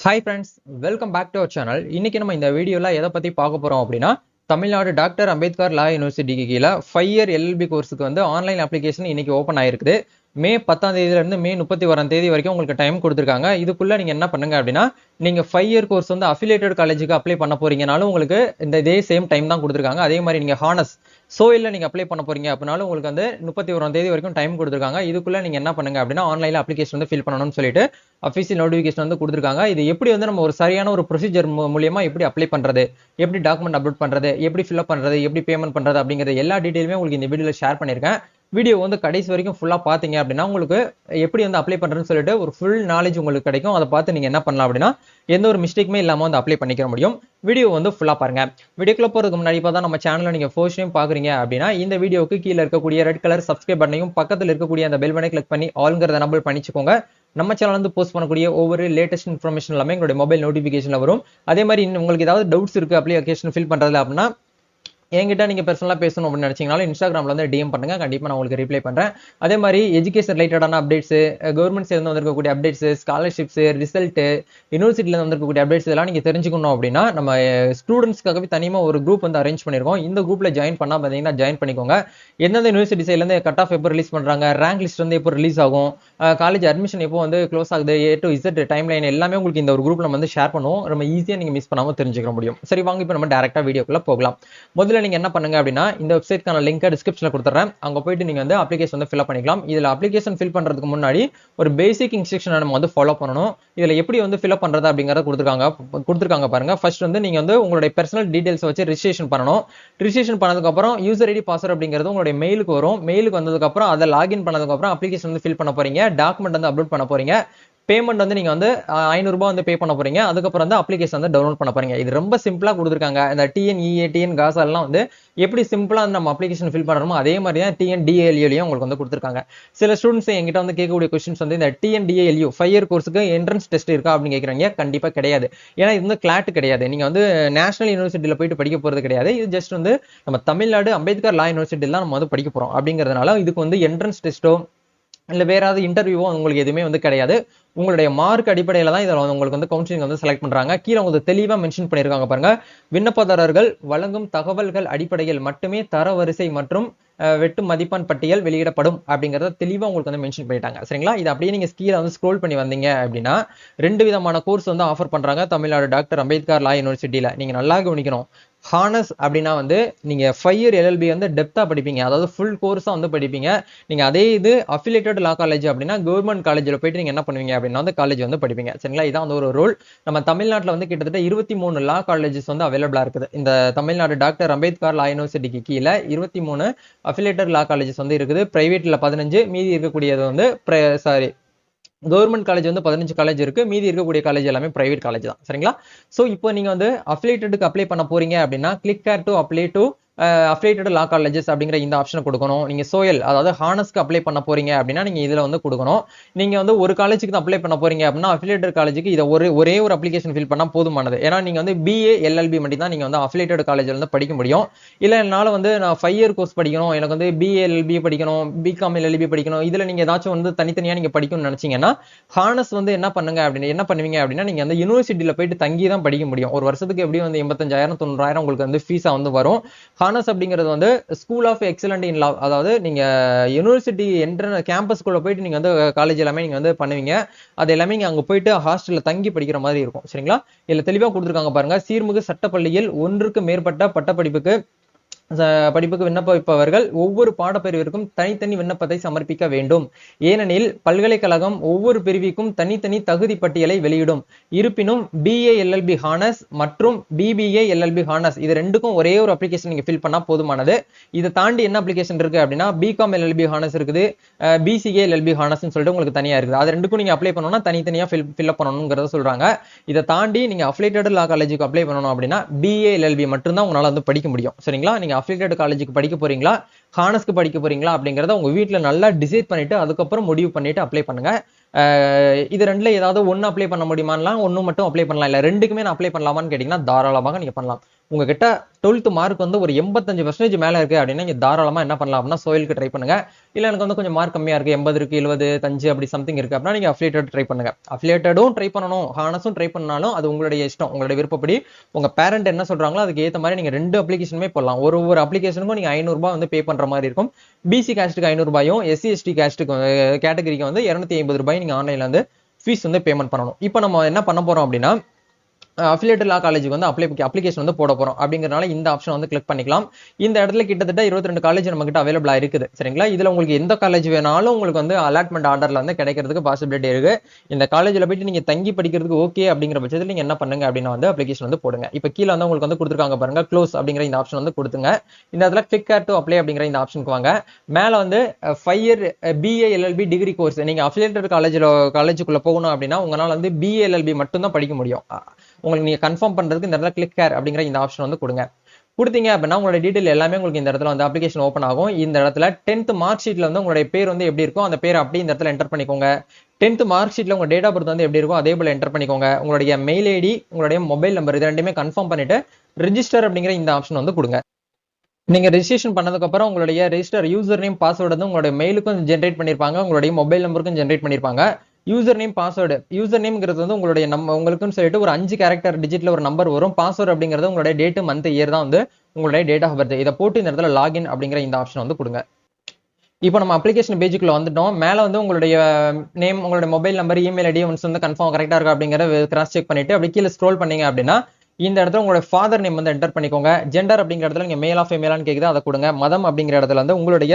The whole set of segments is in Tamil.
Hi friends, welcome back to our channel. இன்னைக்கு நம்ம இந்த வீடியோல எதை பத்தி பார்க்க போறோம் அப்படின்னா தமிழ்நாடு டாக்டர் அம்பேத்கர் லா யூனிவர்சிட்டிக்கு கீழே 5 இயர் எல்எல்பி கோர்ஸுக்கு வந்து ஆன்லைன் அப்ளிகேஷன் இன்னைக்கு ஓப்பன் ஆயிருக்குது. மே 10ஆம் தேதியில இருந்து மே 31ஆம் தேதி வரைக்கும் உங்களுக்கு டைம் கொடுத்துருக்காங்க. இதுக்குள்ள நீங்க என்ன பண்ணுங்க அப்படின்னா நீங்க 5 இயர் கோர்ஸ் வந்து அஃபிலியேட்டட் காலேஜுக்கு அப்ளை பண்ண போறீங்கனாலும் உங்களுக்கு இந்த இதே சேம் டைம் தான் கொடுத்துருக்காங்க. அதே மாதிரி நீங்க ஹானஸ் சோயில்ல நீங்க அப்ளை பண்ண போறீங்க அப்படின்னாலும் உங்களுக்கு வந்து 31ஆம் தேதி வரைக்கும் டைம் கொடுத்துருக்காங்க. இதுக்குள்ள நீங்க என்ன பண்ணுங்க அப்படின்னா ஆன்லைன்ல அப்ளிகேஷன் வந்து ஃபில் பண்ணணும்னு சொல்லிட்டு அஃபிஷியல் நோட்டிஃபிகேஷன் வந்து கொடுத்துருக்காங்க. இது எப்படி வந்து நம்ம ஒரு சரியான ஒரு ப்ரொசீஜர் மூலியமா எப்படி அப்ளை பண்றது, எப்படி டாக்குமெண்ட் அப்லோட் பண்றது, எப்படி ஃபில்அப் பண்றது, எப்படி பேமெண்ட் பண்றது அப்படிங்கிறது எல்லா டீடைலுமே உங்களுக்கு இந்த வீடியோல ஷேர் பண்ணிருக்கேன். வீடியோ வந்து கடைசி வரைக்கும் ஃபுல்லா பாத்தீங்க அப்படின்னா உங்களுக்கு எப்படி வந்து அப்ளை பண்றதுன்னு சொல்லிட்டு ஒரு ஃபுல் நாலேஜ் உங்களுக்கு கிடைக்கும். அதை பார்த்து நீங்க என்ன பண்ணலாம் அப்படின்னா எந்த ஒரு மிஸ்டேக்குமே இல்லாம வந்து அப்ளை பண்ணிக்க முடியும். வீடியோ வந்து ஃபுல்லா பாருங்க. வீடியோக்குள்ள போறதுக்கு முன்னாடி பார்த்தா நம்ம சேனலை நீங்க ஃபர்ஸ்ட் டைம் பாக்குறீங்க அப்படின்னா இந்த வீடியோக்கு கீழே இருக்கக்கூடிய ரெட் கலர் சப்ஸ்கிரைப் பட்டனையும் பக்கத்தில் இருக்கக்கூடிய அந்த பெல் பட்டனை கிளிக் பண்ணி ஆல்ங்கிறத எனேபிள் பண்ணிச்சுக்கோங்க. நம்ம சேனல் வந்து போஸ்ட் பண்ணக்கூடிய ஒவ்வொரு லேட்டஸ்ட் இன்ஃபர்மேஷன் எல்லாமே எங்களுடைய மொபைல் நோட்டிஃபிகேஷன்ல வரும். அதே மாதிரி உங்களுக்கு ஏதாவது டவுட்ஸ் இருக்கு அப்ளிகேஷன் ஃபில் பண்றதுல அப்படின்னா என்கிட்ட நீங்க பர்சனலா பேசணும் அப்படின்னு நினைச்சீங்கனாலும் இன்ஸ்டாகிராம்ல வந்து டிஎம் பண்ணுங்க, கண்டிப்பா நான் உங்களுக்கு ரிப்ளை பண்றேன். அதே மாதிரி எஜுகேஷன் ரிலேட்டடான அப்டேட்ஸ், கவர்மெண்ட் சேர்ந்து வந்திருக்கக்கூடிய அப்டேட்ஸ், ஸ்காலர்ஷிப்ஸ், ரிசல்ட், யூனிவர்சிட்டில இருந்து வந்திருக்கக்கூடிய அப்டேட்ஸ் இதெல்லாம் நீங்க தெரிஞ்சுக்கணும் அப்படின்னா நம்ம ஸ்டூடெண்ட்ஸ்க்காகவே தனியா ஒரு குரூப் வந்து அரேஞ்ச் பண்ணிருக்கோம். இந்த குரூப்ல ஜாயின் பண்ணா பாத்தீங்கன்னா ஜாயின் பண்ணிக்கோங்க. எந்தெந்த யூனிவர்சிட்டி சைட்ல இருந்து கட் ஆஃப் எப்போ ரிலீஸ் பண்றாங்க, ரேங்க் லிஸ்ட் வந்து எப்போ ரிலீஸ் ஆகும், காலேஜ் அட்மிஷன் எப்போ வந்து க்ளோஸ் ஆகுது, A to Z time line எல்லாமே உங்களுக்கு இந்த ஒரு குரூப்ல வந்து ஷேர் பண்ணுவோம். ரொம்ப ஈஸியா நீங்க மிஸ் பண்ணாம தெரிஞ்சுக்க முடியும். சரி வாங்க இப்போ நம்ம டைரக்டா வீடியோக்குள்ள போகலாம். முதல்ல நீங்க என்ன பண்ணுங்க அப்படின்னா இந்த வெப்சைட்கான லிங்கை டிஸ்கிரிப்ஷன்ல கொடுத்துறேன். அங்க போயிட்டு நீங்க வந்து அப்ளிகேஷன் வந்து ஃபில் பண்ணிக்கலாம். இதுல அப்ளிகேஷன் ஃபில் பண்றதுக்கு முன்னாடி ஒரு பேசிக் இன்ஸ்ட்ரக்ஷன் நம்ம வந்து ஃபாலோ பண்ணணும். இதுல எப்படி வந்து ஃபில் பண்றது அப்படிங்கறத கொடுத்துருக்காங்க பாருங்க. ஃபர்ஸ்ட் வந்து நீங்க வந்து உங்களுடைய பர்சனல் டீடைல்ஸ் வச்சு ரிஜிஸ்ட்ரேஷன் பண்ணணும். ரிஜிஸ்ட்ரேஷன் பண்ணதுக்கு அப்புறம் யூசர் ஐடி பாஸ்வேர்ட் அப்படிங்கிறது உங்களுடைய மெயிலுக்கு வரும். மெயிலுக்கு வந்ததுக்கு அப்புறம் அதை லாகின் பண்ணதுக்கு அப்புறம் அப்ளிகேஷன் வந்து ஃபில் பண்ண போறீங்க. டாக்குமெண்ட் வந்து அப்லோட் பண்ண போறீங்க. பேமெண்ட் வந்து நீங்க வந்து 500 ரூபாய் வந்து பே பண்ண போறீங்க. அதுக்கப்புறம் வந்து அப்ளிகேஷன் வந்து டவுன்லோட் பண்ண போறீங்க. இது ரொம்ப சிம்பிளா கொடுத்துருக்காங்க. இந்த டிஎன்இஏ, டிஎன் காசா எல்லாம் வந்து எப்படி சிம்பிளா நம்ம அப்ளிகேஷன் ஃபில் பண்றோமோ அதே மாதிரி தான் டிஎன்டிஏஎல்யூலையும் உங்களுக்கு வந்து கொடுத்துருக்காங்க. சில ஸ்டூடெண்ட்ஸ் என்கிட்ட வந்து கேட்கக்கூடிய கொஸ்டின்ஸ் வந்து இந்த டிஎன்டிஏஎல்யூ 5 இயர் கோர்ஸுக்கு என்ட்ரன்ஸ் டெஸ்ட் இருக்கா அப்படின்னு கேட்குறாங்க. கண்டிப்பா கிடையாது. ஏன்னா இது வந்து கிளாட் கிடையாது. நீங்க வந்து நேஷனல் யூனிவர்சிட்டியில போயிட்டு படிக்க போறது கிடையாது. இது ஜஸ்ட் வந்து நம்ம தமிழ்நாடு அம்பேத்கர் லா யூனிவர்சிட்டியில தான் நம்ம வந்து படிக்க போறோம். அப்படிங்கிறதுனால இதுக்கு வந்து என்ட்ரன்ஸ் டெஸ்ட்டோ இல்ல வேற ஏதாவது இன்டர்வியூவோ உங்களுக்கு எதுவுமே வந்து கிடையாது. உங்களுடைய மார்க் அடிப்படையில தான் இதில் உங்களுக்கு வந்து கவுன்சிலிங் வந்து செலக்ட் பண்றாங்க. கீழே உங்களுக்கு தெளிவா மென்ஷன் பண்ணிருக்காங்க பாருங்க. விண்ணப்பதாரர்கள் வழங்கும் தகவல்கள் அடிப்படையில் மட்டுமே தரவரிசை மற்றும் வெட்டு மதிப்பெண் பட்டியல் வெளியிடப்படும் அப்படிங்கறத தெளிவா உங்களுக்கு வந்து மென்ஷன் பண்ணிட்டாங்க. சரிங்களா? இது அப்படியே நீங்க கீழே வந்து ஸ்க்ரோல் பண்ணி வந்தீங்க அப்படின்னா 2 விதமான கோர்ஸ் வந்து ஆஃபர் பண்றாங்க தமிழ்நாடு டாக்டர் அம்பேத்கர் லா யூனிவர்சிட்டியில. நீங்க நல்லா கவனிக்கணும். ஹானஸ் அப்படின்னா வந்து நீங்க 5 இயர் எல்எல்பி வந்து டெப்தா படிப்பீங்க, அதாவது ஃபுல் கோர்ஸா வந்து படிப்பீங்க. நீங்க அதே இது அஃபிலியேட்டட் லா காலேஜ் அப்படின்னா கவர்மெண்ட் காலேஜ்ல போயிட்டு நீங்க என்ன பண்ணுவீங்க அப்படின்னா வந்து காலேஜ் வந்து படிப்பீங்க. சரிங்களா? இதான் வந்து ஒரு ரூல். நம்ம தமிழ்நாட்டில் வந்து கிட்டத்தட்ட 23 லா காலேஜஸ் வந்து அவைலபிளா இருக்குது. இந்த தமிழ்நாடு டாக்டர் அம்பேத்கர் லா யூனிவர்சிட்டிக்கு கீழே 23 அஃபிலியேட்டட் லா காலேஜஸ் வந்து இருக்குது. பிரைவேட்ல 15, மீதி இருக்கக்கூடியது வந்து கவர்மெண்ட் காலேஜ் வந்து 15 காலேஜ் இருக்கு. மீதி இருக்கக்கூடிய காலேஜ் எல்லாமே பிரைவேட் காலேஜ் தான். சரிங்களா? சோ இப்போ நீங்க வந்து அஃபிலியேட்டடுக்கு அப்ளை பண்ண போறீங்க அப்படின்னா click hair to apply to affiliated law colleges அப்படிங்கிற இந்த ஆப்ஷனை கொடுக்கணும். நீங்க சோயல் அதாவது ஹானஸ்க்கு அப்ளை பண்ண போறீங்க அப்படின்னா நீங்க இதுல வந்து கொடுக்கணும். நீங்க வந்து ஒரு காலேஜுக்கு தான் அப்ளை பண்ண போறீங்க அப்படின்னா அஃபிலியேட்டட் காலேஜுக்கு இதை ஒரே ஒரு அப்ளிகேஷன் ஃபில் பண்ணா போதுமானது. ஏன்னா நீங்க வந்து பிஏ எல்எல்பி மட்டும் தான் நீங்க வந்து அஃபிலியேட்டட் காலேஜ்ல இருந்து படிக்க முடியும். இல்ல என்னால வந்து நான் 5 இயர் கோர்ஸ் படிக்கணும், எனக்கு வந்து பிஏ எல்எல்பி படிக்கணும், பிகாம் எல்எல்பி படிக்கணும், இதுல நீங்க ஏதாச்சும் வந்து தனித்தனியா நீங்க படிக்கணும்னு நினைச்சீங்கன்னா ஹானஸ் வந்து என்ன பண்ணுவீங்க அப்படின்னா நீங்க வந்து யூனிவர்சிட்டியில போயிட்டு தங்கி தான் படிக்க முடியும். ஒரு வருஷத்துக்கு எப்படியும் வந்து 85,000 90,000 உங்களுக்கு வந்து ஃபீஸா வந்து வரும். ஹானஸ் அப்படிங்கிறது வந்து ஸ்கூல் ஆஃப் எக்ஸலன்ட் இன் லா, அதாவது நீங்க யூனிவர்சிட்டி கேம்பஸ்குள்ள போயிட்டு நீங்க வந்து காலேஜ் எல்லாமே நீங்க வந்து பண்ணுவீங்க. அது எல்லாமே நீங்க அங்க போயிட்டு ஹாஸ்டல்ல தங்கி படிக்கிற மாதிரி இருக்கும். சரிங்களா? இதுல தெளிவா கொடுத்துருக்காங்க பாருங்க. சீர்மிகு சட்டப்பள்ளியில் ஒன்றுக்கு மேற்பட்ட பட்டப்படிப்புக்கு விண்ணப்பிப்பவர்கள் ஒவ்வொரு பாடப்பிரிவிற்கும் தனித்தனி விண்ணப்பத்தை சமர்ப்பிக்க வேண்டும். ஏனெனில் பல்கலைக்கழகம் ஒவ்வொரு பிரிவிற்கும் தனித்தனி தகுதி பட்டியலை வெளியிடும். இருப்பினும் பிஏ எல்எல்பி ஹானஸ் மற்றும் பிபிஏ எல்எல்பி ஹானஸ் இது ரெண்டுக்கும் ஒரே ஒரு அப்ளிகேஷன் நீங்க ஃபில் பண்ணா போதுமானது. இதை தாண்டி என்ன அப்ளிகேஷன் இருக்கு அப்படின்னா பிகாம் எல்எல்பி ஹானஸ் இருக்குது, பிசிஏ எல்எல்பி ஹானஸ்ன்னு சொல்லிட்டு உங்களுக்கு தனியா இருக்குது. அது ரெண்டுக்கும் நீங்க அப்ளை பண்ணணும்னா தனித்தனியா ஃபில்அப் பண்ணணுங்கிறத சொல்றாங்க. இதை தாண்டி நீங்க அஃபிலியேட்டட் லா காலேஜுக்கு அப்ளை பண்ணணும் அப்படின்னா பிஏ எல்எல்பி மட்டும் தான் உங்களால வந்து படிக்க முடியும். சரிங்களா? நீங்க அஃபிலியேட்டட் காலேஜுக்கு படிக்க போறீங்களா, ஹானஸ்க்கு படிக்க போறீங்களா அப்படிங்கறத உங்க வீட்டுல நல்லா டிசைட் பண்ணிட்டு அதுக்கப்புறம் முடிவு பண்ணிட்டு அப்ளை பண்ணுங்க. இது ரெண்டுல ஏதாவது ஒன்னு அப்ளை பண்ண முடியுமான்னா ஒன்னு மட்டும் அப்ளை பண்ணலாம், இல்ல ரெண்டுக்குமே நான் அப்ளை பண்ணலாமான்னு கேட்டீங்கன்னா தாராளமாக நீங்க பண்ணலாம். உங்ககிட்ட 12th மார்க் வந்து ஒரு 85% மேல இருக்கு அப்படின்னா நீங்க தாராளமா என்ன பண்ணலாம் அப்படின்னா சோயிலுக்கு ட்ரை பண்ணுங்க. இல்ல எனக்கு வந்து கொஞ்சம் மார்க் கம்மியா இருக்கு, 80 இருக்கு, 75 அப்படி சம்திங் இருக்கு அப்படின்னா நீங்க அஃபிலியேட்டட் ட்ரை பண்ணுங்க. அஃபிலியேட்டடும் ட்ரை பண்ணணும், ஹானஸும் ட்ரை பண்ணாலும் அது உங்களுடைய இஷ்டம், உங்களுடைய விருப்பப்படி. உங்க பேரண்ட் என்ன சொல்றாங்களோ அதுக்கு ஏத்த மாதிரி நீங்க 2 அப்ளிகேஷனுமே போடலாம். ஒரு அப்ளிகேஷனுக்கும் நீங்க 500 ரூபாய் வந்து பே பண்ற மாதிரி இருக்கும். பிசி காஸ்ட்டுக்கு 500 ரூபாயும், எஸ்சி எஸ்டி காஸ்ட்டுக்கு கேட்டகரிக்கு வந்து 250 ரூபாய் நீங்க ஆன்லைன்ல வந்து ஃபீஸ் வந்து பேமெண்ட் பண்ணணும். இப்போ நம்ம என்ன பண்ண போறோம் அப்படின்னா அஃபிலியேட்டட் லா காலேஜுக்கு வந்து அப்ளிகேஷன் வந்து போட போறோம். அப்படிங்கறதுனால இந்த ஆப்ஷன் வந்து கிளிக் பண்ணிக்கலாம். இந்த இடத்துல கிட்டத்தட்ட 22 காலேஜ் நம்ம கிட்ட அவைலபிளா இருக்குது. சரிங்களா? இதுல உங்களுக்கு எந்த காலேஜ் வேணாலும் உங்களுக்கு வந்து அலாட்மெண்ட் ஆர்டர்ல வந்து கிடைக்கிறதுக்கு பாசிபிலிட்டி இருக்கு. இந்த காலேஜ்ல போயிட்டு நீங்க தங்கி படிக்கிறதுக்கு ஓகே அப்படிங்கிற பட்சத்தில் நீங்க என்ன பண்ணுங்க அப்படின்னா வந்து அப்ளிகேஷன் வந்து போடுங்க. இப்போ கீழே வந்து உங்களுக்கு வந்து கொடுத்துருக்காங்க பாருங்க, க்ளோஸ் அப்படிங்கிற இந்த ஆப்ஷன் வந்து கொடுத்துங்க. இந்த இடத்துல கிளிக் ஹேர் டு அப்ளை அப்படிங்கிற இந்த ஆப்ஷனுக்கு வாங்க. மேல வந்து 5 year BA LLB degree course நீங்க அஃபிலியேட்டட் காலேஜுக்குள்ள போகணும் அப்படின்னா உங்களால வந்து பிஏ எல்எல்பி மட்டும் தான் படிக்க முடியும். உங்களுக்கு நீங்க கன்ஃபார்ம் பண்றதுக்கு இந்த இடத்துல கிளிக் ஹேர் அப்படிங்கிற இந்த ஆப்ஷன் வந்து கொடுங்க. கொடுத்தீங்க அப்படின்னா உங்களோட டீடைல் எல்லாமே உங்களுக்கு இந்த இடத்துல வந்து அப்ளிகேஷன் ஓப்பன் ஆகும். இந்த இடத்துல 10th மார்க் ஷீட்ல வந்து உங்களுடைய பேர் வந்து எப்படி இருக்கும் அந்த பேர் அப்படியே இந்த இடத்துல என்டர் பண்ணிக்கோங்க. 10th மார்க் ஷீட்ல உங்க டேட் ஆஃப் பர்த் வந்து எப்படி இருக்கும் அதே போல என்டர் பண்ணிக்கோங்க. உங்களுடைய மெயில் ஐடி, உங்களுடைய மொபைல் நம்பர் இது ரெண்டுமே கன்ஃபார்ம் பண்ணிட்டு ரிஜிஸ்டர் அப்படிங்கிற இந்த ஆப்ஷன் வந்து கொடுங்க. நீங்க ரெஜிஸ்ட்ரேஷன் பண்ணதுக்கு அப்புறம் உங்களுடைய ரெஜிஸ்டர் யூசர் நேம் பாஸ்வேர்டு வந்து உங்களுடைய மெயிலுக்கும் ஜென்ரேட் பண்ணிருப்பாங்க, உங்களுடைய மொபைல் நம்பருக்கும் ஜென்ரேட் பண்ணிருப்பாங்க. யூசர் நேம் பாஸ்வேர்டு, யூசர் நேம்ங்கிறது வந்து உங்களுடைய உங்களுக்குன்னு சொல்லிட்டு ஒரு 5 கேரக்டர் டிஜிட்ல ஒரு நம்பர் வரும். பாஸ்வேர்டு அப்படிங்கிறது உங்களுடைய டேட் மந்த் இயர் தான் வந்து உங்களுடைய டேட் ஆஃப் பர்த். இதை போட்டு இந்த இடத்துல லாகின் அப்படிங்கிற இந்த ஆப்ஷன் வந்து கொடுங்க. இப்போ நம்ம அப்ளிகேஷன் பேஜுக்குள்ள வந்துட்டோம். மேல வந்து உங்களுடைய நேம், உங்களுடைய mobile number, email ID once வந்து கன்ஃபார்ம் கரெக்டா இருக்கா அப்படிங்கிற கிராஸ் செக் பண்ணிட்டு அப்படி கீழே ஸ்க்ரோல் பண்ணீங்க அப்படின்னா இந்த இடத்துல உங்களோட ஃபாதர் நேம் வந்து என்டர் பண்ணிக்கோங்க. ஜெண்டர் அப்படிங்கிற இடத்துல நீங்க மேலா ஃபீமேலான்னு கேக்குது அதை கொடுங்க. மதம் அப்படிங்கிற இடத்துல வந்து உங்களுடைய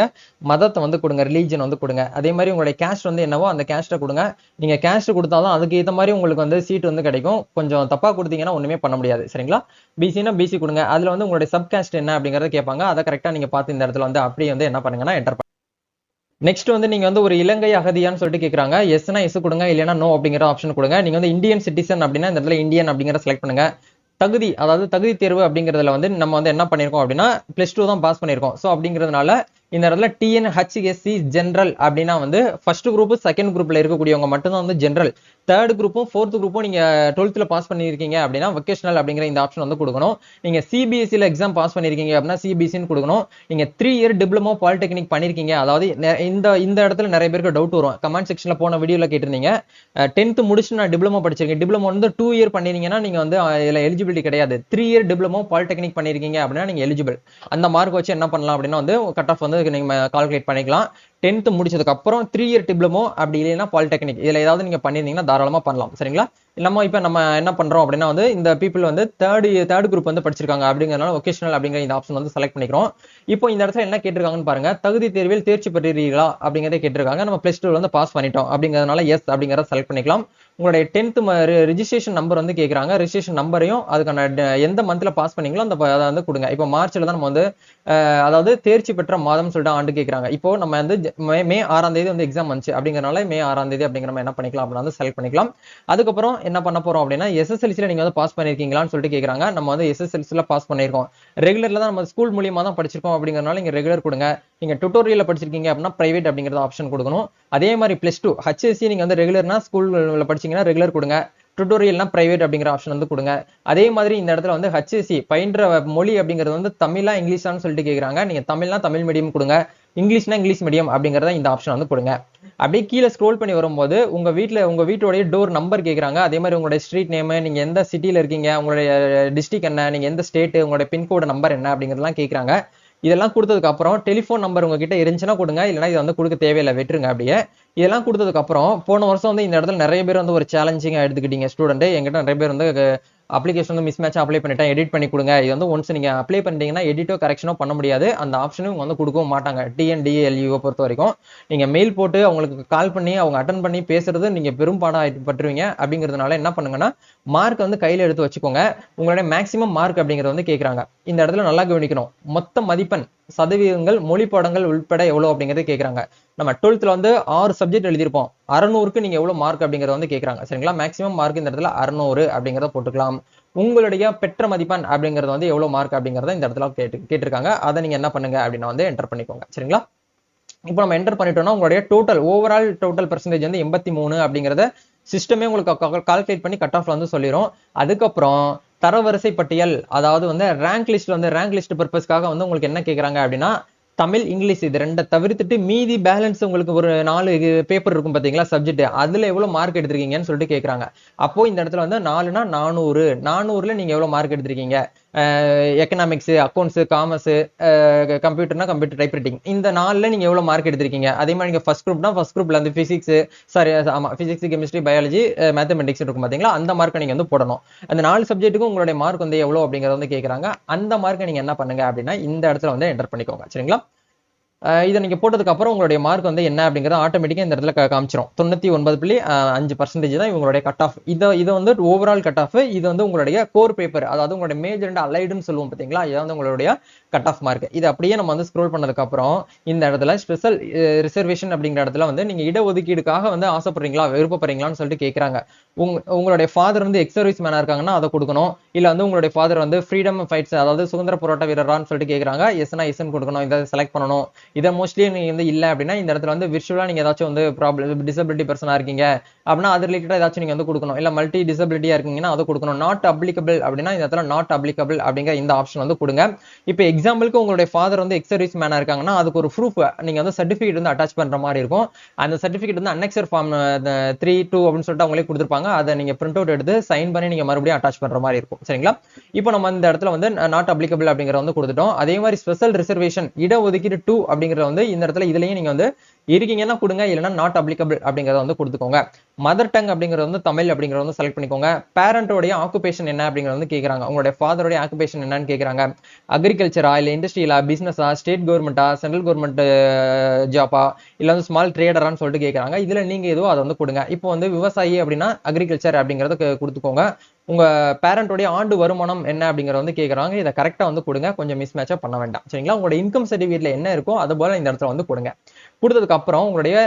மதத்தை வந்து கொடுங்க, ரிலீஜன் வந்து கொடுங்க. அதே மாதிரி உங்களுடைய கேஸ்ட் வந்து என்னவோ அந்த கேஸ்ட்டை கொடுங்க. நீங்க கேஸ்ட் கொடுத்தாலும் அதுக்கு ஏற்ற மாதிரி உங்களுக்கு வந்து சீட் வந்து கிடைக்கும். கொஞ்சம் தப்பா கொடுத்தீங்கன்னா ஒண்ணுமே பண்ண முடியாது. சரிங்களா? பிசினா பிசி கொடுங்க. அதுல வந்து உங்களுடைய சப் கேஸ்ட் என்ன அப்படிங்கறத கேட்பாங்க. அதை கரெக்டா நீங்க பார்த்து இந்த இடத்துல வந்து அப்படியே வந்து என்ன பண்ணுங்கன்னா என்டர் பண்ணுங்க. நெக்ஸ்ட் வந்து நீங்க வந்து ஒரு இலங்கை அகதியான்னு சொல்லிட்டு கேக்குறாங்க. எஸ்னா எஸ் கொடுங்க, இல்லைன்னா நோ அப்படிங்கிற ஆப்ஷன் கொடுங்க. நீங்க வந்து இந்தியன் சிட்டிசன் அப்படின்னா இந்த இடத்துல இந்தியன் அப்படிங்கிற செலக்ட் பண்ணுங்க. தகுதி, அதாவது தகுதி தேர்வு அப்படிங்கிறதுல வந்து நம்ம வந்து என்ன பண்ணிருக்கோம் அப்படின்னா +2 தான் பாஸ் பண்ணிருக்கோம். ஸோ அப்படிங்கிறதுனால இந்த இடத்துல டிஎன்ஹெச்எஸ்சி ஜென்ரல் அப்படின்னா வந்து ஃபர்ஸ்ட் குரூப் செகண்ட் குரூப்ல இருக்கக்கூடியவங்க மட்டும்தான் வந்து ஜென்ரல். தேர்ட் குரூப்பும் ஃபோர்த் குரூப்பும் நீங்க 12th பாஸ் பண்ணிருக்கீங்க அப்படின்னா வொகேஷனல் அப்படிங்கிற இந்த ஆப்ஷன் வந்து கொடுக்கணும். நீங்க சிபிஎஸ்சில எக்ஸாம் பாஸ் பண்ணிருக்கீங்க அப்படின்னா சிபிஎஸ்சின்னு கொடுக்கணும். நீங்க 3 இயர் டிப்ளமோ பாலிடெக்னிக் பண்ணிருக்கீங்க, அதாவது இந்த இடத்துல நிறைய பேருக்கு டவுட் வரும். கமெண்ட் செக்ஷன்ல போன வீடியோல கேட்டிருந்தீங்க 10th முடிச்சு நான் டிப்ளமோ படிச்சிருக்கேன், டிப்ளமோ வந்து 2 இயர் பண்ணிருந்தீங்கன்னா நீங்க வந்து இதுல எலிஜிபிலிட்டி கிடையாது. 3 இயர் டிப்ளமோ பாலிடெக்னிக் பண்ணிருக்கீங்க அப்படின்னா நீங்க எலிஜிபிள். அந்த மார்க் வச்சு என்ன பண்ணலாம் அப்படின்னா வந்து கட் ஆஃப் வந்து நீங்க கால்குலேட் பண்ணிக்கலாம். 10th முடிச்சதுக்கு அப்புறம் 3 இயர் டிப்ளமோ அப்படி இல்லைன்னா பாலிடெக்னிக் இதுல ஏதாவது நீங்க பண்ணிருந்தீங்கன்னா தாராளமா பண்ணலாம். சரிங்களா? நம்ம இப்ப நம்ம என்ன பண்றோம் அப்படின்னா வந்து இந்த பீப்புள் வந்து தேர்ட் குரூப் வந்து படிச்சிருக்காங்க அப்படிங்கறதுனால வொகேஷனல் அப்படிங்கிற இந்த ஆப்ஷன் வந்து செலக்ட் பண்ணிக்கிறோம். இப்போ இந்த இடத்துல என்ன கேட்டிருக்காங்கன்னு பாருங்க, தகுதி தேர்வில் தேர்ச்சி பெற்றீர்களா அப்படிங்கறத கேட்டிருக்காங்க. நம்ம +2 வந்து பாஸ் பண்ணிட்டோம் அப்படிங்கறதுனால எஸ் அப்படிங்கறத செலக்ட் பண்ணிக்கலாம். உங்களுடைய 10th ரெஜிஸ்ட்ரேஷன் நம்பர் வந்து கேக்குறாங்க. ரெஜிஸ்ட்ரேஷன் நம்பரையும் அதுக்கான எந்த மந்த்ல பாஸ் பண்ணீங்களோ அதை வந்து கொடுங்க. இப்போ மார்ச்ல தான் நம்ம வந்து அதாவது தேர்ச்சி பெற்ற மாதம் சொல்லிட்டு ஆண்டு கேட்கறாங்க. இப்போ நம்ம வந்து மே 6ஆம் தேதி வந்து எக்ஸாம் வந்துச்சு அப்படிங்கறதுனால மே 6ஆம் தேதி அப்படிங்கிற நம்ம என்ன பண்ணிக்கலாம் அப்படின்னா வந்து செலக்ட் பண்ணிக்கலாம். அதுக்கப்புறம் என்ன பண்ண போறோம் அப்படின்னா எஸ்எஸ்எல்சில நீங்க வந்து பாஸ் பண்ணிருக்கீங்களான்னு சொல்லிட்டு கேக்குறாங்க. நம்ம வந்து எஸ்எஸ்எல்சில பாஸ் பண்ணிருக்கோம். ரெகுலர்ல தான் நம்ம ஸ்கூல் மூலியமா தான் படிச்சிருக்கோம் அப்படிங்கறதுனால நீங்க ரெகுலர் கொடுங்க. நீங்க டுட்டோரியல்ல படிச்சிருக்கீங்க அப்படின்னா பிரைவேட் அப்படிங்கறத ஆப்ஷன் கொடுக்கணும். அதே மாதிரி +2 HSC நீங்க வந்து ரெகுலர்னா ஸ்கூல்ல படிச்சீங்கன்னா ரெகுலர் கொடுங்க, டுட்டோரியல்னா பிரைவேட் அப்படிங்கிற ஆப்ஷன் வந்து கொடுங்க. அதே மாதிரி இந்த இடத்துல வந்து HSC பயின்ற மொழி அப்படிங்கிறது வந்து தமிழா இங்கிலீஷான்னு சொல்லிட்டு கேக்குறாங்க. நீங்க தமிழ்னா தமிழ் மீடியம் கொடுங்க, இங்கிலீஷ்னா இங்கிலீஷ் மீடியம் அப்படிங்கறத இந்த ஆப்ஷன் வந்து கொடுங்க. அப்படியே கீழே ஸ்க்ரோல் பண்ணி வரும்போது உங்க வீட்டோடைய டோர் நம்பர் கேக்குறாங்க. அதே மாதிரி உங்களுடைய ஸ்ட்ரீட் நேம், நீங்க எந்த சிட்டில இருக்கீங்க, உங்களுடைய டிஸ்ட்ரிக்ட் என்ன, நீங்க எந்த ஸ்டேட், உங்களுடைய பின்கோடு நம்பர் என்ன அப்படிங்கறதெல்லாம் கேக்குறாங்க. இதெல்லாம் கொடுத்ததுக்கு அப்புறம் டெலிஃபோன் நம்பர் உங்ககிட்ட இருந்துச்சுன்னா கொடுங்க, இல்லைன்னா இது வந்து கொடுக்க தேவையில்லை, விட்டுருங்க அப்படியே. இதெல்லாம் கொடுத்ததுக்கு அப்புறம் போன வருஷம் வந்து இந்த இடத்துல நிறைய பேர் வந்து ஒரு சேலஞ்சிங்கா எடுத்துக்கிட்டீங்க ஸ்டூடெண்ட். எங்கிட்ட நிறைய பேர் வந்து அப்ளிகேஷன் வந்து மிஸ் மேட்ச் அப்ளை பண்ணிட்டேன், எடிட் பண்ணி கொடுங்க. இது வந்து ஒன்ஸ் நீங்க அப்ளை பண்ணிட்டீங்கன்னா எடிட்டோ கரெக்ஷனோ பண்ண முடியாது. அந்த ஆப்ஷனும் வந்து கொடுக்கவும் மாட்டாங்க. டிஎன்டிஎல்யூ பொறுத்த வரைக்கும் நீங்க மெயில் போட்டு அவங்களுக்கு கால் பண்ணி அவங்க அட்டன் பண்ணி பேசுறது நீங்க பெரும்பாடாயிட்டுருவீங்க. அப்படிங்கிறதுனால என்ன பண்ணுங்கன்னா மார்க் வந்து கையில எடுத்து வச்சுக்கோங்க. உங்களுடைய மேக்ஸிமம் மார்க் அப்படிங்கிறது வந்து கேட்கறாங்க. இந்த இடத்துல நல்லா கவனிக்கணும். மொத்த மதிப்பெண் சதவீதங்கள் மொழி பாடங்கள் உள்பட எவ்வளவு அப்படிங்கறத கேட்கறாங்க. நம்ம 12th வந்து 6 சப்ஜெக்ட் எழுதியிருப்போம். 600க்கு நீங்க எவ்வளவு மார்க் அப்படிங்கறத வந்து கேட்கறாங்க. சரிங்களா? மேக்ஸிமம் மார்க் இந்த இடத்துல 600 அப்படிங்கறத போட்டுக்கலாம். உங்களுடைய பெற்ற மதிப்பெண் அப்படிங்கிறது வந்து எவ்வளவு மார்க் அப்படிங்கறத இந்த இடத்துல கேட்டிருக்காங்க. அதை நீங்க என்ன பண்ணுங்க அப்படின்னா வந்து என்டர் பண்ணிக்கோங்க. சரிங்களா? இப்போ நம்ம என்டர் பண்ணிட்டோம்னா உங்களுடைய ஓவரால் டோட்டல் பெர்சன்டேஜ் வந்து 83 அப்படிங்கறத சிஸ்டமே உங்களுக்கு கால்குலேட் பண்ணி கட் ஆஃப்ல வந்து சொல்லிடும். அதுக்கப்புறம் தரவரிசை பட்டியல், அதாவது வந்து ரேங்க் லிஸ்ட் வந்து ரேங்க் லிஸ்ட் பர்பஸ்க்காக வந்து உங்களுக்கு என்ன கேக்குறாங்க அப்படின்னா தமிழ், இங்கிலீஷ் இது ரெண்டை தவிர்த்துட்டு மீதி பேலன்ஸ் உங்களுக்கு ஒரு 4 பேப்பர் இருக்கும் பாத்தீங்களா சப்ஜெக்ட், அதுல எவ்வளவு மார்க் எடுத்திருக்கீங்கன்னு சொல்லிட்டு கேக்குறாங்க. அப்போ இந்த இடத்துல வந்து 4னா 400, 400ல நீங்க எவ்வளவு மார்க் எடுத்திருக்கீங்க, எக்கனாமிக்ஸ், அக்கௌண்ட்ஸ், காமர்ஸ், கம்ப்யூட்டர்னா கம்ப்யூட்டர் டைப்ரைட்டிங், இந்த 4ல நீங்க எவ்வளவு மார்க் எடுத்திருக்கீங்க. அதே மாதிரி நீங்க ஃபர்ஸ்ட் குரூப்னா ஃபர்ஸ்ட் குரூப்ல வந்து பிசிக்ஸ், சாரி ஆமா பிசிக்ஸ், கெமிஸ்ட்ரி, பயாலஜி, மேத்தமெட்டிக்ஸ் இருக்கும் பாத்தீங்களா, அந்த மார்க்கை நீங்க வந்து போடணும். அந்த 4 சப்ஜெக்ட்டுக்கும் உங்களுடைய மார்க் வந்து எவ்வளவு அப்படிங்கறத வந்து கேக்குறாங்க. அந்த மார்க்கை நீங்க என்ன பண்ணுங்க அப்படின்னா இந்த இடத்துல வந்து என்டர் பண்ணிக்கோங்க. சரிங்களா? இதை நீங்க போட்டதுக்கு அப்புறம் உங்களுடைய மார்க் வந்து என்ன அப்படிங்கறது ஆட்டோமேட்டிக்கா இந்த இடத்துல காமிச்சிரும். 99.5% தான் இவங்களுடைய கட் ஆஃப். இதை வந்து ஓவரால் கட் ஆஃப். இது வந்து உங்களுடைய கோர் பேப்பர், அதாவது உங்களுடைய மேஜர் அண்ட் அலைடுன்னு சொல்லுவோம் பாத்தீங்களா, இது வந்து உங்களுடைய கட் ஆஃப் மார்க். இது அப்படியே நம்ம வந்து ஸ்க்ரோல் பண்ணதுக்கு அப்புறம் இந்த இடத்துல ஸ்பெஷல் ரிசர்வேஷன் அப்படிங்கிற இடத்துல வந்து நீங்க இடஒதுக்கீடுக்காக வந்து ஆசைப்படுறீங்களா, விருப்பப்படுறீங்களான்னு சொல்லிட்டு கேட்கறாங்க. உங்களுடைய ஃபாதர் வந்து எக்ஸ் சர்வீஸ் மேனா இருக்காங்கன்னா அதை கொடுக்கணும். இல்ல வந்து உங்களுடைய ஃபாதர் வந்து ஃப்ரீடம் ஃபைட்ஸ், அதாவது சுதந்திர போராட்ட வீரரான்னு சொல்லிட்டு கேட்கறாங்க. எஸ்னா எஸ்ன்னு கொடுக்கணும். இதை செலக்ட் பண்ணணும். இதை மோஸ்ட்லி நீங்க வந்து இல்ல அப்படின்னா இந்த இடத்துல வந்து விஷுவலா நீங்க ஏதாச்சும் வந்து ப்ராப்ளம் டிசபிலிட்டி பர்சனா இருக்கீங்க அப்படின்னா அது ரிலேட்டடா ஏதாச்சும் நீங்க வந்து கொடுக்கணும். இல்ல மல்டி டிசபிலிட்டியா இருக்கீங்கன்னா அதை கொடுக்கணும். நாட் அப்ளிகபிள் அப்படின்னா இந்த இடத்துல நாட் அப்ளிகபிள் அப்படிங்கிற இந்த ஆப்ஷன் வந்து கொடுங்க. இப்போ எக்ஸாம்பிளுக்கு உங்களுடைய ஃபாதர் வந்து எக்ஸ் சர்வீஸ் மேனா இருக்காங்கன்னா அதுக்கு ஒரு ப்ரூஃப் நீங்க வந்து சர்டிபிகேட் வந்து அட்டாச் பண்ற மாதிரி இருக்கும். அந்த சர்டிபிகேட் வந்து அன்னெக்சர் ஃபார்ம் 3(2) அப்படின்னு சொல்லிட்டு அவங்களே கொடுத்துருப்பாங்க. அதை நீங்க பிரிண்ட் அவுட் எடுத்து சைன் பண்ணி நீங்க மறுபடியும் அட்டாச் பண்ற மாதிரி இருக்கும். சரிங்களா? இப்போ நம்ம இந்த இடத்துல வந்து நாட் அப்ளிகபிள் அப்படிங்கறத வந்து கொடுத்துட்டோம். அதே மாதிரி ஸ்பெஷல் ரிசர்வேஷன் இடஒதுக்கீடு 2 அப்படிங்கறது வந்து இந்த இடத்துல இதுலயும் நீங்க வந்து இருக்கீங்கன்னா கொடுங்க, இல்லைன்னா நாட் அப்ளிகபிள் அப்படிங்கறத வந்து கொடுத்துக்கோங்க. மதர் டங் அப்படிங்கறது வந்து தமிழ் அப்படிங்கறத வந்து செலக்ட் பண்ணிக்கோங்க. பேரண்டோடைய ஆக்குபேஷன் என்ன அப்படிங்கறது வந்து கேக்குறாங்க. உங்களுடைய ஃபாதரோட ஆக்குபேஷன் என்னன்னு கேக்குறாங்க. அக்ரிகல்ச்சரா, இல்ல இண்டஸ்ட்ரியலா, பிசினஸா, ஸ்டேட் கவர்மெண்டா, சென்ட்ரல் கவர்மெண்ட் ஜாபா, இல்ல வந்து ஸ்மால் ட்ரேடரான்னு சொல்லிட்டு கேக்குறாங்க. இதுல நீங்க ஏதோ அதை வந்து கொடுங்க. இப்போ வந்து விவசாயி அப்படின்னா அக்ரிகல்ச்சர் அப்படிங்கறத கொடுத்துக்கோங்க. உங்க பேரண்டோடைய ஆண்டு வருமானம் என்ன அப்படிங்கறத வந்து கேக்குறாங்க. இதை கரெக்டா வந்து கொடுங்க. கொஞ்சம் மிஸ் மேட்சா பண்ண வேண்டாம். சரிங்களா? உங்களோட இன்கம் சர்டிபிகேட்ல என்ன இருக்கோ அது போல இந்த இடத்துல வந்து கொடுங்க. கொடுத்ததுக்கு அப்புறம் உங்களுடைய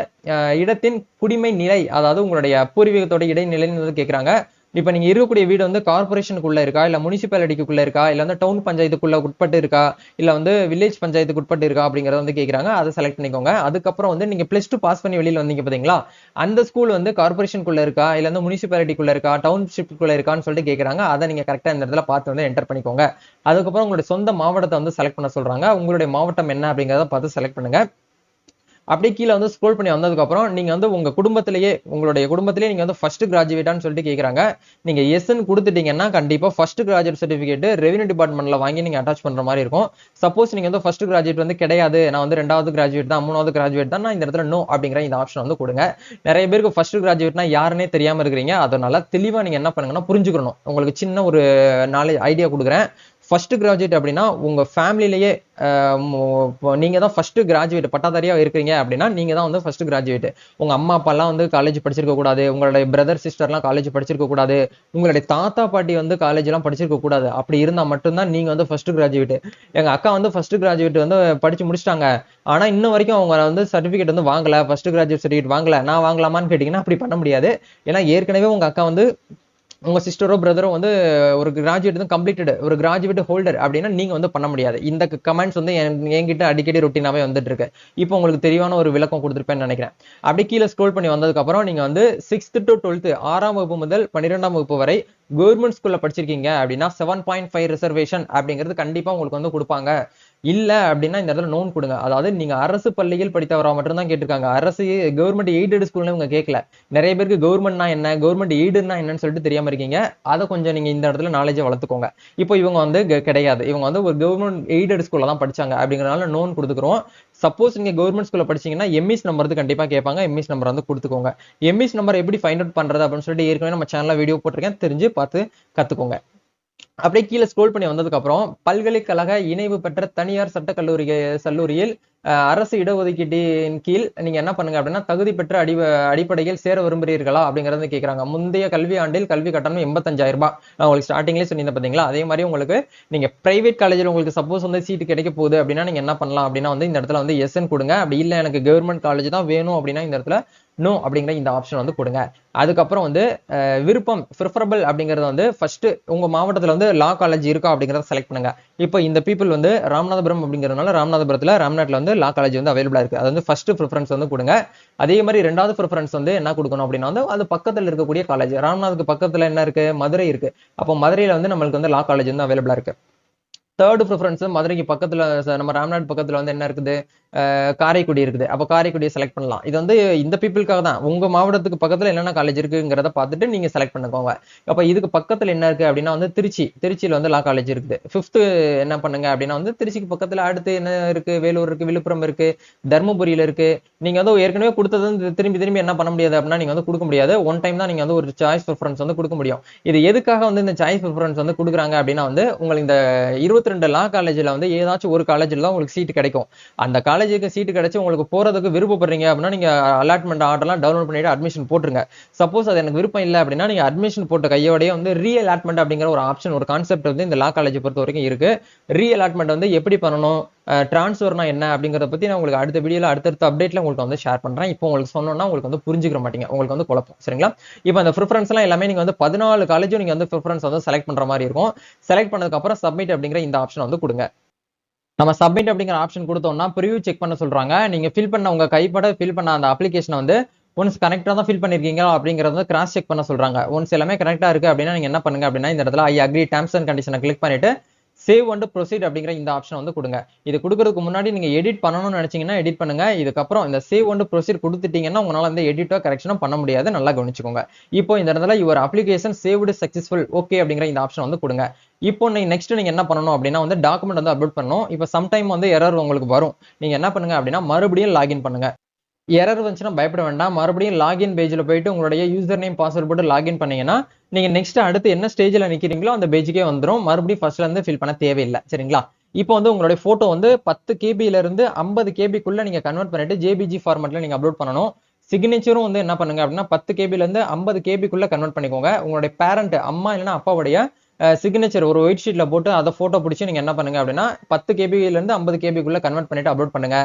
இடத்தின் குடிமை நிலை, அதாவது உங்களுடைய பூர்வீகத்தோட இடைநிலைன்னு வந்து கேக்குறாங்க. இப்ப நீங்க இருக்கக்கூடிய வீடு வந்து கார்பரேஷனுக்குள்ள இருக்கா, இல்ல முனிசிபாலிட்டிக்குள்ள இருக்கா, இல்ல வந்து டவுன் பஞ்சாயத்துக்குள்ள உட்பட்டு இருக்கா, இல்ல வந்து வில்லேஜ் பஞ்சாயத்துக்கு உட்பட்டு இருக்கா அப்படிங்கறத வந்து கேக்குறாங்க. அதை செலக்ட் பண்ணிக்கோங்க. அதுக்கப்புறம் வந்து நீங்க +2 பாஸ் பண்ணி வெளியில வந்தீங்க பாத்தீங்களா, அந்த ஸ்கூல் வந்து கார்பரேஷனுக்குள்ள இருக்கா, இல்ல வந்து முனிசிபாலிட்டிக்குள்ள இருக்கா, டவுன்ஷிப்புக்குள்ள இருக்கான்னு சொல்லிட்டு கேக்குறாங்க. அதை நீங்க கரெக்டா இந்த இடத்துல பார்த்து வந்து என்டர் பண்ணிக்கோங்க. அதுக்கப்புறம் உங்களுடைய சொந்த மாவட்டத்தை வந்து செலக்ட் பண்ண சொல்றாங்க. உங்களுடைய மாவட்டம் என்ன அப்படிங்கறத பார்த்து செலக்ட் பண்ணுங்க. அப்படியே கீழே வந்து ஸ்க்ரோல் பண்ணி வந்ததுக்கு அப்புறம் நீங்க வந்து உங்களுடைய குடும்பத்திலேயே நீங்க வந்து ஃபர்ஸ்ட் கிராஜுவேட்டான்னு சொல்லிட்டு கேக்குறாங்க. நீங்க எஸ்ன்னு கொடுத்துட்டீங்கன்னா கண்டிப்பா ஃபர்ஸ்ட் கிராஜுவேட் சர்டிபிகேட் ரெவென்யூ டிபார்ட்மெண்ட்ல வாங்கி நீங்க அட்டாச் பண்ற மாதிரி இருக்கும். சப்போஸ் நீங்க வந்து ஃபர்ஸ்ட் கிராஜுவேட் வந்து கிடையாது, நான் வந்து 2வது கிராஜுவேட் தான், 3வது கிராஜுவேட் தான், இந்த இடத்துல நோ அப்படிங்கிற இந்த ஆப்ஷன் வந்து கொடுங்க. நிறைய பேருக்கு ஃபர்ஸ்ட் கிராஜுவேட்னா யாருன்னே தெரியாம இருக்கிறீங்க. அதனால தெளிவா நீங்க என்ன பண்ணுங்கன்னா புரிஞ்சுக்கணும். உங்களுக்கு சின்ன ஒரு நாலேஜ் ஐடியா கொடுக்குறேன். ஃபர்ஸ்ட் கிராஜுவேட் அப்படின்னா உங்க ஃபேமிலிலேயே நீங்க தான் ஃபர்ஸ்ட் கிராஜுவேட் பட்டாதாரியா இருக்கிறீங்க அப்படின்னா நீங்க தான் வந்து ஃபர்ஸ்ட் கிராஜுவேட். உங்க அம்மா அப்பா எல்லாம் வந்து காலேஜ் படிச்சிருக்க கூடாது, உங்களுடைய பிரதர் சிஸ்டர் எல்லாம் காலேஜ் படிச்சிருக்க கூடாது, உங்களுடைய தாத்தா பாட்டி வந்து காலேஜ் எல்லாம் படிச்சிருக்க கூடாது. அப்படி இருந்தா மட்டும்தான் நீங்க வந்து ஃபர்ஸ்ட் கிராஜுவேட். எங்க அக்கா வந்து ஃபர்ஸ்ட் கிராஜுவேட் வந்து படிச்சு முடிச்சிட்டாங்க, ஆனா இன்ன வரைக்கும் அவங்க வந்து சர்டிபிகேட் வந்து வாங்கல, ஃபர்ஸ்ட் கிராஜுவேட் சர்டிபிகேட் வாங்கல, நான் வாங்கலாமான்னு கேட்டீங்கன்னா அப்படி பண்ண முடியாது. ஏன்னா ஏற்கனவே உங்க அக்கா வந்து உங்க சிஸ்டரோ பிரதரோ வந்து ஒரு கிராஜுவேட் தான் கம்ப்ளீட்டட், ஒரு கிராஜுவேட் ஹோல்டர் அப்படின்னா நீங்க வந்து பண்ண முடியாது. இந்த கமெண்ட்ஸ் வந்து என்கிட்ட அடிக்கடி ரொட்டீனாவே வந்துட்டு இருக்கு. இப்போ உங்களுக்கு தெளிவான ஒரு விளக்கம் கொடுத்துருப்பேன்னு நினைக்கிறேன். அப்படியே கீழே ஸ்க்ரோல் பண்ணி வந்ததுக்கு அப்புறம் நீங்க வந்து 6th to 12th 6ஆம் வகுப்பு முதல் 12ஆம் வகுப்பு வரை கவர்மெண்ட் ஸ்கூல்ல படிச்சிருக்கீங்க அப்படின்னா 7.5 ரிசர்வேஷன் அப்படிங்கிறது கண்டிப்பா உங்களுக்கு வந்து கொடுப்பாங்க. இல்ல அப்படின்னா இந்த இடத்துல நோன் கொடுங்க. அதாவது நீங்க அரசு பள்ளியில் படித்தவரா மட்டும் தான் கேட்டிருக்காங்க. அரசு கவர்மெண்ட் எய்டட் ஸ்கூல்ல இவங்க கேட்கல. நிறைய பேருக்கு கவர்மெண்ட்னா என்ன, கவர்மெண்ட் எய்டுன்னா என்னன்னு சொல்லிட்டு தெரியாம இருக்கீங்க. அதை கொஞ்சம் நீங்க இந்த இடத்துல நாலேஜை வளர்த்துக்கோங்க. இப்போ இவங்க வந்து கிடையாது, இவங்க வந்து ஒரு கவர்மெண்ட் எய்டட் ஸ்கூல்ல தான் படிச்சாங்க அப்படிங்கறதுனால நோன் கொடுத்துக்கிறோம். சப்போஸ் நீங்க கவர்மெண்ட் ஸ்கூல்ல படிச்சீங்கன்னா எம்இஸ் நம்பர் கண்டிப்பா கேட்பாங்க. எம்இஸ் நம்பர் வந்து கொடுத்துக்கோங்க. எம்இஸ் நம்பர் எப்படி ஃபைண்ட் அவுட் பண்றது அப்படின்னு சொல்லிட்டு ஏற்கனவே நம்ம சேனல்ல வீடியோ போட்டிருக்கேன், தெரிஞ்சு பார்த்து கத்துக்கோங்க. அப்படியே கீழே ஸ்க்ரோல் பண்ணி வந்ததுக்கு அப்புறம் பல்கலைக்கழக இணைவு பெற்ற தனியார் கல்லூரியில் அரசு இடஒதுக்கீட்டின் கீழ் நீங்க என்ன பண்ணுங்க அப்படின்னா தகுதி பெற்ற அடிப்படையில் சேர விரும்புகிறீர்களா அப்படிங்கறது கேக்குறாங்க. முந்தைய கல்வி ஆண்டில் கல்வி கட்டணம் 85,000 ரூபாய். நான் உங்களுக்கு ஸ்டார்டிங்லேயே சொன்னீங்க பாத்தீங்களா, அதே மாதிரி உங்களுக்கு நீங்க பிரைவேட் காலேஜில் உங்களுக்கு சப்போஸ் வந்து சீட்டு கிடைக்க போகுது அப்படின்னா நீங்க என்ன பண்ணலாம் அப்படின்னா வந்து இந்த இடத்துல வந்து எஸ்என் கொடுங்க. அப்படி இல்லை எனக்கு கவர்மெண்ட் காலேஜ் தான் வேணும் அப்படின்னா இந்த இடத்துல நோ அப்படிங்கிற இந்த ஆப்ஷன் வந்து கொடுங்க. அதுக்கப்புறம் வந்து விருப்பம் ப்ரிஃபரபிள் அப்படிங்கறது வந்து ஃபர்ஸ்ட் உங்க மாவட்டத்துல வந்து லா காலேஜ் இருக்கா அப்படிங்கறத செலக்ட் பண்ணுங்க. இப்போ இந்த பீப்புள் வந்து ராமநாதபுரம் அப்படிங்கறதுனால ராமநாதபுரத்துல ராம்நாட்ல வந்து லா காலேஜ் வந்து அவைலபிளா இருக்கு. அது வந்து ஃபர்ஸ்ட் ப்ரிஃபரன்ஸ் வந்து கொடுங்க. அதே மாதிரி ரெண்டாவது ப்ரிஃபரன்ஸ் வந்து என்ன கொடுக்கணும் அப்படின்னா வந்து அது பக்கத்துல இருக்கக்கூடிய காலேஜ். ராமநாதுக்கு பக்கத்துல என்ன இருக்கு, மதுரை இருக்கு. அப்போ மதுரையில வந்து நம்மளுக்கு வந்து லா காலேஜ் வந்து அவைலபிளா இருக்கு. தேர்ட் ப்ரிஃபரன்ஸ் மதுரைக்கு பக்கத்துல நம்ம ராம்நாட் பக்கத்துல வந்து என்ன இருக்குது, காரைக்குடி இருக்குது. அப்போ காரைக்குடியை செலக்ட் பண்ணலாம். இது வந்து இந்த பீப்புளுக்காக தான். உங்க மாவட்டத்துக்கு பக்கத்துல என்னென்ன காலேஜ் இருக்குங்கிறத பார்த்துட்டு நீங்க செலக்ட் பண்ணிக்கோங்க. அப்ப இதுக்கு பக்கத்துல என்ன இருக்கு அப்படின்னா வந்து திருச்சியில வந்து லா காலேஜ் இருக்குது. ஃபிஃப்த் என்ன பண்ணுங்க அப்படின்னா வந்து திருச்சிக்கு பக்கத்துல அடுத்து என்ன இருக்கு, வேலூர் இருக்கு, விழுப்புரம் இருக்கு, தர்மபுரியில இருக்கு. நீங்க வந்து ஏற்கனவே கொடுத்தது வந்து திரும்பி திரும்பி என்ன பண்ண முடியாது அப்படின்னா நீங்க வந்து கொடுக்க முடியாது. ஒன் டைம் தான் நீங்க வந்து ஒரு சாய்ஸ் ப்ரிஃபரன்ஸ் வந்து கொடுக்க முடியும். இது எதுக்காக வந்து இந்த சாய்ஸ் ப்ரிஃபரன்ஸ் வந்து கொடுக்குறாங்க அப்படின்னா வந்து உங்களுக்கு இந்த 22 லா காலேஜ்ல வந்து ஏதாச்சும் ஒரு காலேஜ்ல தான் உங்களுக்கு சீட் கிடைக்கும். அந்த காலேஜுக்கு சீட் கிடைச்சு உங்களுக்கு போறதுக்கு விருப்பப்படுறீங்க அப்படின்னா நீங்க அலாட்மெண்ட் ஆர்டர்லாம் டவுன்லோட் பண்ணிட்டு அட்மிஷன் போட்டுருங்க. சப்போஸ் அது எனக்கு விருப்பம் இல்லை அப்படின்னா நீங்க அட்மிஷன் போட்ட கையோடய வந்து ரீஅலாட்மெண்ட் அப்படிங்கிற ஒரு ஆப்ஷன், ஒரு கான்செப்ட் வந்து இந்த லா காலேஜ் பொறுத்த வரைக்கும் இருக்கு. ரீஅலாட்மெண்ட் வந்து எப்படி பண்ணணும், டிரான்ஸ்ஃபர்னா என்ன அப்படிங்கறத பத்தி நான் உங்களுக்கு அடுத்த வீடியோல அடுத்த அப்டேட்ல உங்களுக்கு வந்து ஷேர் பண்றேன். இப்போ உங்களுக்கு சொன்னோம்னா உங்களுக்கு வந்து புரிஞ்சுக்கிற மாட்டீங்க, உங்களுக்கு வந்து குழப்பம். சரிங்களா? இப்போ அந்த ப்ரிஃபரன்ஸ் எல்லாம் எல்லாமே நீங்க வந்து 14 காலேஜும் நீங்க வந்து ப்ரிஃபரன்ஸ் வந்து செலக்ட் பண்ற மாதிரி இருக்கும். செலக்ட் பண்ணதுக்கு அப்புறம் சப்மிட் அப்படிங்கிற இந்த ஆப்ஷன் வந்து கொடுங்க. நம்ம சப்மிட் அப்படிங்கிற ஆப்ஷன் கொடுத்தோம்னா ப்ரிவ்யூ செக் பண்ண சொல்றாங்க. நீங்க ஃபில் பண்ண உங்க கைப்பட ஃபில் பண்ண அந்த அப்ளிகேஷனை வந்து ஒன்ஸ் கரெக்டா தான் ஃபில் பண்ணிருக்கீங்க அப்படிங்கறத வந்து கிராஸ் செக் பண்ண சொல்றாங்க. ஒன்ஸ் எல்லாமே கரெக்டா இருக்கு அப்படின்னா நீங்க என்ன பண்ணுங்க அப்படின்னா இந்த இடத்துல ஐ அக்ரி டெர்ம்ஸ் அண்ட் கண்டிஷனை கிளிக் பண்ணிட்டு சேவ் அண்ட் ப்ரொசீட் அப்படிங்கிற இந்த ஆப்ஷன் வந்து கொடுங்க. இது கொடுக்கறதுக்கு முன்னாடி நீங்க எடிட் பண்ணணும்னு நினைச்சீங்கன்னா எடிட் பண்ணுங்க. இதுக்கப்புறம் இந்த சேவ் அண்ட் ப்ரொசீட் கொடுத்துட்டீங்கன்னா உங்களால வந்து எடிட்டோ கரெக்ஷனோ பண்ண முடியாது. நல்லா கவனிச்சுக்கோங்க. இப்போ இந்த இடத்துல your application saved successful okay அப்படிங்கிற இந்த ஆப்ஷன் வந்து கொடுங்க. இப்போ நீங்க நெக்ஸ்ட் நீங்க என்ன பண்ணணும் அப்படின்னா வந்து டாக்குமெண்ட் வந்து அப்லோட் பண்ணணும். இப்போ சம்டைம் வந்து எரர் உங்களுக்கு வரும். நீங்க என்ன பண்ணுங்க அப்படின்னா மறுபடியும் லாகின் பண்ணுங்க. எரர் வந்துச்சுன்னா பயப்பட வேண்டாம். மறுபடியும் லாகின் பேஜ்ல போயிட்டு உங்களுடைய யூசர் நேம் பாஸ்வேர்ட் போட்டு லாகின் பண்ணீங்கன்னா நீங்க நெக்ஸ்ட் அடுத்து என்ன ஸ்டேஜ்ல நிக்கிறீங்களோ அந்த பேஜுக்கே வந்துடும். மறுபடியும் ஃபர்ஸ்ட்ல இருந்து ஃபில் பண்ண தேவையில்லை. சரிங்களா? இப்போ வந்து உங்களுடைய போட்டோ வந்து 10 கேபில இருந்து 50 கேபிக்குள்ள நீங்க கன்வெர்ட் பண்ணிட்டு ஜேபிஜி ஃபார்மேட்ல நீங்க அப்லோட் பண்ணணும். சிக்னேச்சரும் வந்து என்ன பண்ணுங்க அப்படின்னா 10 கேபில இருந்து 50 கேபிக்குள்ள கன்வெர்ட் பண்ணிக்கோங்க. உங்களுடைய பேரண்ட் அம்மா இல்லைன்னா அப்பாவுடைய சிக்னேச்சர் ஒரு ஒயிட் ஷீட்ல போட்டு அதை போட்டோ பிடிச்சி நீங்க என்ன பண்ணுங்க அப்படின்னா 10 கேபில இருந்து 50 கேபிக்குள்ள கன்வெர்ட் பண்ணிட்டு அப்லோட் பண்ணுங்க.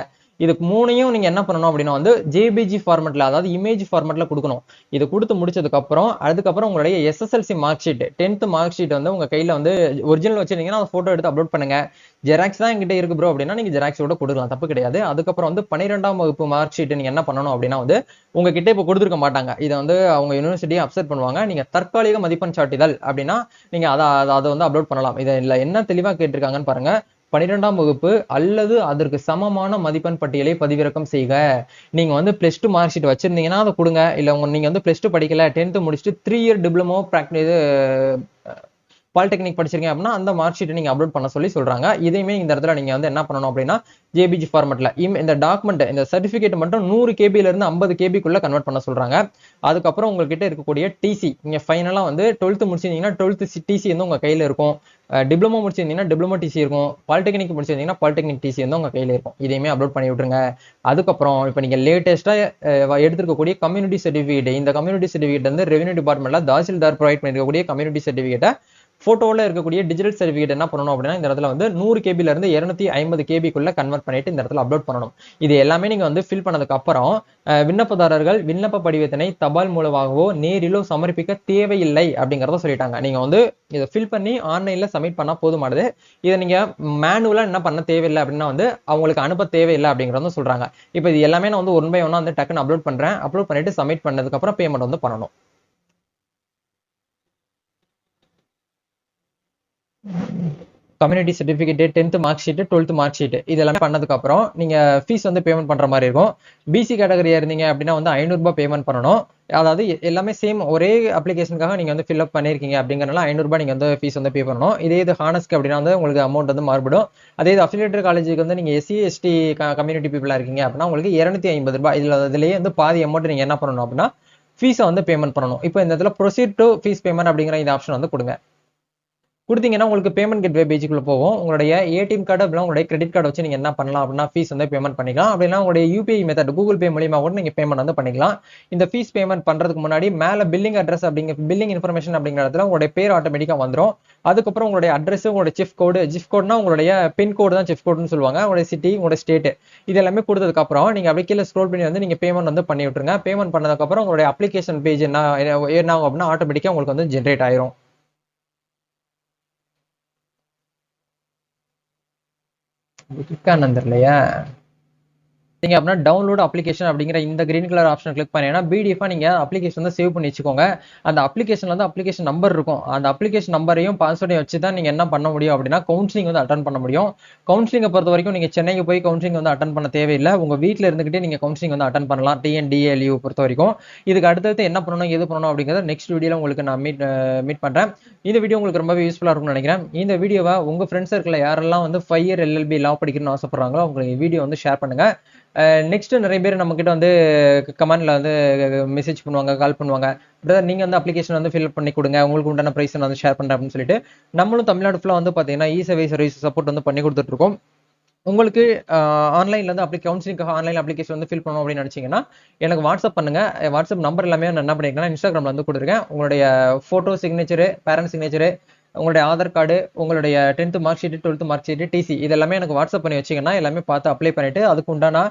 இதுக்கு மூணையும் நீங்க என்ன பண்ணணும் அப்படின்னா வந்து ஜேபிஜி ஃபார்மேட்ல, அதாவது இமேஜ் ஃபார்மேட்ல கொடுக்கணும். இது கொடுத்து முடிச்சதுக்கு அப்புறம் அதுக்கப்புறம் உங்களுடைய SSLC mark sheet 10th mark sheet வந்து உங்க கையில வந்து ஒரிஜினல் வச்சிருந்தீங்கன்னா அந்த போட்டோ எடுத்து அப்லோட் பண்ணுங்க. ஜெராக்ஸ் தான் என்கிட்ட இருக்கு ப்ரோ அப்படின்னா நீங்க ஜெராக்ஸோட கொடுக்கலாம், தப்பு கிடையாது. அதுக்கப்புறம் வந்து 12ஆம் வகுப்பு மார்க் ஷீட் நீங்க என்ன பண்ணணும் அப்படின்னா வந்து உங்ககிட்ட இப்போ கொடுத்துருக்க மாட்டாங்க. இதை வந்து அவங்க யூனிவர்சிட்டியை அப்செட் பண்ணுவாங்க. நீங்க தற்காலிக மதிப்பெண் சான்றிதழ் அப்படின்னா நீங்க அதை வந்து அப்லோட் பண்ணலாம். இதில் என்ன தெளிவா கேட்டிருக்காங்கன்னு பாருங்க. 12ஆம் வகுப்பு அல்லது அதற்கு சமமான மதிப்பெண் பட்டியலை பதிவிறக்கம் செய்க. நீங்க வந்து +2 மார்க் ஷீட் வச்சிருந்தீங்கன்னா அதை கொடுங்க. இல்ல நீங்க வந்து +2 படிக்கல 10th முடிச்சுட்டு 3 இயர் டிப்ளமோ பாலிடெக்னிக் படிச்சிருக்கீங்க அப்படின்னா அந்த மார்க் ஷீட்டை நீங்க அப்லோட் பண்ண சொல்லி சொல்றாங்க. இதையுமே இந்த இடத்துல நீங்க வந்து என்ன பண்ணணும் அப்படின்னா ஜேபிஜி ஃபார்மேட்ல இந்த டாக்குமெண்ட் இந்த சர்டிபிகேட் மட்டும் 100 கேபில இருந்து 50 கேபிக்குள்ள கன்வெர்ட் பண்ண சொல்றாங்க. அதுக்கப்புறம் உங்ககிட்ட இருக்கக்கூடிய டிசி, நீங்க ஃபைனலா வந்து 12th முடிச்சிருந்தீங்கன்னா 12th டிசி வந்து உங்க கையில இருக்கும். டிப்ளமோ முடிச்சிருந்தீங்கன்னா டிப்ளமோ டிசி இருக்கும். பாலிடெக்னிக் முடிச்சிருந்தீங்கன்னா பாலிடெக்னிக் டிசி வந்து உங்க கையில இருக்கும். இதையுமே அப்லோட் பண்ணி விட்டுருங்க. அதுக்கப்புறம் இப்போ நீங்க லேட்டஸ்டா எடுத்துருக்கக்கூடிய கம்யூனிட்டி சர்டிபிகேட், இந்த கம்யூனிட்டி சர்டிபிகேட் வந்து ரெவென்யூ டிபார்ட்மெண்ட்ல தாசில்தார் ப்ரொவைட் பண்ணிருக்கக்கூடிய கம்யூனிட்டி சர்டிபிகேட்டை போட்டோல இருக்கக்கூடிய டிஜிட்டல் சர்டிபிகேட் என்ன பண்ணணும் அப்படின்னா இந்த இடத்துல வந்து 100 கேபில இருந்து 250 கேபிக்குள்ள கன்வெர்ட் பண்ணிட்டு இந்த இடத்துல அப்லோட் பண்ணணும். இது எல்லாமே நீங்க வந்து ஃபில் பண்ணதுக்கு அப்புறம் விண்ணப்பதாரர்கள் விண்ணப்ப படிவத்தினை தபால் மூலமாகவோ நேரிலோ சமர்ப்பிக்க தேவையில்லை அப்படிங்கறத சொல்லிட்டாங்க. நீங்க வந்து இதை ஃபில் பண்ணி ஆன்லைன்ல சப்மிட் பண்ணா போதுமானது. இதை நீங்க மேனுவலா என்ன பண்ண தேவையில்லை அப்படின்னா வந்து அவங்களுக்கு அனுப்ப தேவையில்லை அப்படிங்கறத சொல்றாங்க. இப்போ இது எல்லாமே நான் வந்து 1 by 1 வந்து டக்குன்னு அப்லோட் பண்றேன். அப்லோட் பண்ணிட்டு சப்மிட் பண்ணதுக்கு அப்புறம் பேமெண்ட் வந்து பண்ணணும். Community certificate, 10th mark sheet, 12th mark sheet இதெல்லாம் பண்ணதுக்கு அப்புறம் நீங்க ஃபீஸ் வந்து பேமெண்ட் பண்ற மாதிரி இருக்கும். பிசி கேட்டகரியா இருந்தீங்க அப்படின்னா வந்து 500 ரூபாய் பேமெண்ட் பண்ணணும். அதாவது எல்லாமே சேம் ஒரே அப்ளிகேஷனுக்காக நீங்க வந்து ஃபில் அப் பண்ணிருக்கீங்க அப்படிங்கறனால 500 ரூபாய் நீங்க வந்து ஃபீஸ் வந்து பே பண்ணணும். இதே இது ஹானஸ்க்கு அப்படின்னா வந்து உங்களுக்கு அமௌண்ட் வந்து மாறுபடும். அதே இது அஃபிலியேட்டட் காலேஜுக்கு வந்து நீங்க எஸ்சி எஸ்டி கம்யூனிட்டி பீப்புளா இருக்கீங்க அப்படின்னா உங்களுக்கு 250 ரூபாய். இதுலயே வந்து பாதி அமௌண்ட் நீங்க என்ன பண்ணணும் அப்படின்னா ஃபீஸை வந்து பேமெண்ட் பண்ணணும். இப்போ இந்த இடத்துல ப்ரொசீட் டு ஃபீஸ் பேமெண்ட் அப்படிங்கிற இந்த ஆப்ஷன் வந்து கொடுங்க. கொடுத்தீங்கன்னா உங்களுக்கு பேமெண்ட் கேட்வே பேஜுக்குள்ள போகும். உங்களுடைய ஏடிஎம் கார்டு அப்படின்னா உங்களுடைய கிரெடிட் கார்டு வச்சு நீங்க என்ன பண்ணலாம் அப்படின்னா ஃபீஸ் வந்து பேமெண்ட் பண்ணிக்கலாம். அப்படின்னா உங்களுடைய யூபிஐ மெத்தட் கூகுள் பே மூலியமா கூட நீங்க பேமெண்ட் வந்து பண்ணிக்கலாம். இந்த ஃபீஸ் பேமெண்ட் பண்றதுக்கு முன்னாடி மேல பில்லிங் அட்ரஸ் அப்படிங்கிற பில்லிங் இன்ஃபர்மேஷன் அப்படிங்கிற இடத்துல உங்களுடைய பேர் ஆட்டோமேட்டிக்கா வந்துடும். அதுக்கப்புறம் உங்களுடைய அட்ரஸ், உங்களுடைய ஜிப் கோட்னா உங்களுடைய பின் கோடு தான் ஜிப் கோடுன்னு சொல்லுவாங்க. உங்களுடைய சிட்டி, உங்களுடைய ஸ்டேட் இது எல்லாமே கொடுத்ததுக்கு அப்புறம் நீங்க அப்படியே கீழே ஸ்க்ரோல் பண்ணி வந்து நீங்க பேமெண்ட் வந்து பண்ணி விட்டுருங்க. பேமெண்ட் பண்ணதுக்கு அப்புறம் உங்களுடைய அப்ளிகேஷன் பேஜ் என்ன ஆகும் அப்படின்னா ஆட்டோமேட்டிக்கா உங்களுக்கு வந்து ஜென்ரேட் ஆயிரும். இல்லையா நீங்க அப்படின்னா டவுன்லோட் அப்ளிகேஷன் அப்படிங்கிற இந்த கிரீன் கலர் ஆப்ஷன் கிளிக் பண்ணீங்கன்னா பிடிஎஃபா நீங்க அப்ளிகேஷன் வந்து சேவ் பண்ணி வச்சுக்கோங்க. அந்த அப்ளிகேஷன்ல வந்து அப்ளிகேஷன் நம்பர் இருக்கும். அந்த அப்ளிகேஷன் நம்பரையும் பாஸ்வேர்டையும் வச்சு தான் நீங்க என்ன பண்ண முடியும் அப்படின்னா கவுன்சிலிங் வந்து அட்டன் பண்ண முடியும். கவுன்சிலிங்கை பொறுத்த வரைக்கும் நீங்க சென்னைக்கு போய் கவுன்சிலிங் வந்து அட்டன் பண்ண தேவையில்லை. உங்க வீட்டில் இருந்துகிட்டே நீங்க கவுன்சிலிங் வந்து அட்டன் பண்ணலாம். டிஎன்டிஏ பொறுத்த வரைக்கும் இதுக்கு அடுத்தது என்ன பண்ணணும் எது பண்ணணும் அப்படிங்கிறத நெக்ஸ்ட் வீடியோல உங்களுக்கு நான் மீட் பண்றேன். இந்த வீடியோ உங்களுக்கு ரொம்பவே யூஸ்ஃபுல்லா இருக்கும்னு நினைக்கிறேன். இந்த வீடியோவை உங்க ஃப்ரெண்ட்ஸ் சர்க்கிள் யாரெல்லாம் வந்து 5 இயர் எல்எல்பி லா படிக்கணும்னு ஆசைப்படுறாங்களோ உங்களுக்கு வீடியோ வந்து ஷேர் பண்ணுங்க. நெக்ஸ்ட் நிறைய பேர் நம்ம கிட்ட வந்து கமெண்ட்ல வந்து மெசேஜ் பண்ணுவாங்க, கால் பண்ணுவாங்க, பிரதர் நீங்க வந்து அப்ளிகேஷன் வந்து ஃபில் பண்ணி கொடுங்க, உங்களுக்கு உண்டான பிரைஸ் வந்து ஷேர் பண்றேன் அப்படின்னு சொல்லிட்டு நம்மளும் தமிழ்நாடு ஃபுல்லா வந்து பாத்தீங்கன்னா இ-சேவை சர்வீஸ் சப்போர்ட் வந்து பண்ணி கொடுத்துட்டு இருக்கோம். உங்களுக்கு ஆன்லைன்ல இருந்து கவுன்சிலிங்காக ஆன்லைன் அப்ளிகேஷன் வந்து ஃபில் பண்ணணும் அப்படின்னு நினைச்சீங்கன்னா எனக்கு வாட்ஸ்அப் பண்ணுங்க. வாட்ஸ்அப் நம்பர் எல்லாமே நான் என்ன பண்ணிருக்கேன் இன்ஸ்டாகிராம்ல வந்து கொடுத்துருக்கேன். உங்களுடைய போட்டோ சிக்னேச்சரு, பேரண்ட் சிக்னேச்சரு, உங்களுடைய ஆதார் கார்டு, உங்களுடைய 10th mark sheet, 12th mark sheet, TC இது எல்லாமே எனக்கு வாட்ஸ்அப் பண்ணி வச்சீங்கன்னா எல்லாமே பார்த்து அப்ளை பண்ணிட்டு அதுக்கு உண்டான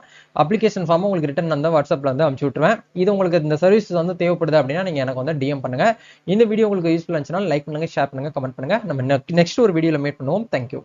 அப்ளிகேஷன் ஃபார்ம் உங்களுக்கு ரிட்டன் வந்து வாட்ஸ்அப்ல வந்து அனுப்பிச்சு விட்டுருவேன். இது உங்களுக்கு இந்த சர்வீஸ் வந்து தேவைப்படுது அப்படின்னா நீங்க எனக்கு வந்து டிஎம் பண்ணுங்க. இந்த வீடியோ உங்களுக்கு யூஸ்ஃபுல்லா இருந்துச்சுன்னா லைக் பண்ணுங்க, ஷேர் பண்ணுங்க, கமெண்ட் பண்ணுங்க. நம்ம நெக்ஸ்ட் ஒரு வீடியோல மீட் பண்ணுவோம். தேங்க்யூ.